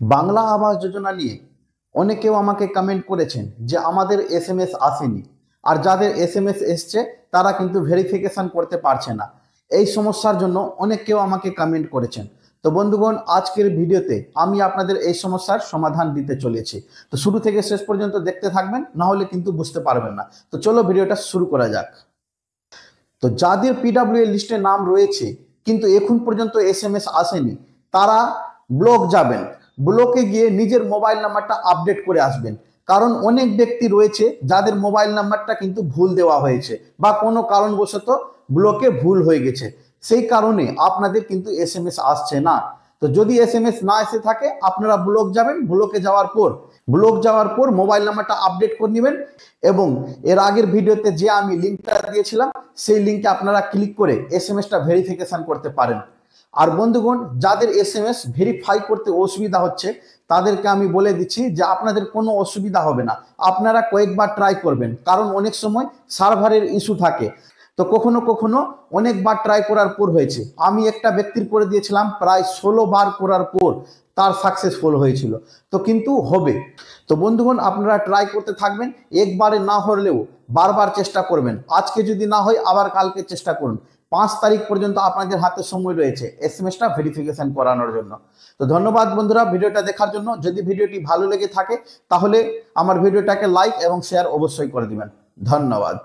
বাংলা আবাস যোজনা নিয়ে অনেকেও আমাকে কমেন্ট করেছেন যে আমাদের এসএমএস আসেনি, আর যাদের এসএমএস এসছে তারা কিন্তু ভেরিফিকেশন করতে পারছে না। এই সমস্যার জন্য অনেকেও আমাকে কমেন্ট করেছেন। তো বন্ধুগণ, আজকের ভিডিওতে আমি আপনাদের এই সমস্যার সমাধান দিতে চলেছি। তো শুরু থেকে শেষ পর্যন্ত দেখতে থাকবেন, না হলে কিন্তু বুঝতে পারবেন না। তো চলো ভিডিওটা শুরু করা যাক। তো যাদের পিডব্লিউ লিস্টে নাম রয়েছে কিন্তু এখন পর্যন্ত এসএমএস আসেনি, তারা ব্লক যাবেন। ব্লকে গিয়ে নিজের মোবাইল নাম্বারটা আপডেট করে আসবেন। কারণ অনেক ব্যক্তি রয়েছে যাদের মোবাইল নাম্বারটা কিন্তু ভুল দেওয়া হয়েছে বা কোনো কারণবশত ব্লকে ভুল হয়ে গেছে, সেই কারণে আপনাদের কিন্তু এসএমএস আসছে না। তো যদি এসএমএস না এসে থাকে, আপনারা ব্লক যাবেন। ব্লক যাওয়ার পর মোবাইল নাম্বারটা আপডেট করে নেবেন এবং এর আগের ভিডিওতে যে আমি লিঙ্কটা দিয়েছিলাম সেই লিঙ্কে আপনারা ক্লিক করে এসএমএসটা ভেরিফিকেশন করতে পারেন। আর বন্ধুগণ, যাদের এসএমএস ভেরিফাই করতে অসুবিধা হচ্ছে তাদেরকে আমি বলে দিচ্ছি যে আপনাদের কোনো অসুবিধা হবে না। আপনারা কয়েকবার ট্রাই করবেন, কারণ অনেক সময় সার্ভারের ইস্যু থাকে। তো কখনো কখনো অনেকবার ট্রাই করার পর হয়েছে। আমি একটা ব্যক্তির করে দিয়েছিলাম, প্রায় 16 বার করার পর তার সাকসেসফুল হয়েছিল। তো কিন্তু হবে। তো বন্ধুগণ, আপনারা ট্রাই করতে থাকবেন। একবারে না হলেও বারবার চেষ্টা করবেন। আজকে যদি না হয় আবার কালকে চেষ্টা করুন। 5 তারিখ পর্যন্ত আপনাদের হাতে সময় রয়েছে এসএমএসটা ভেরিফিকেশন করানোর জন্য। তো ধন্যবাদ বন্ধুরা ভিডিওটা দেখার জন্য। যদি ভিডিওটি ভালো লেগে থাকে তাহলে আমার ভিডিওটাকে লাইক এবং শেয়ার অবশ্যই করে দিবেন। ধন্যবাদ।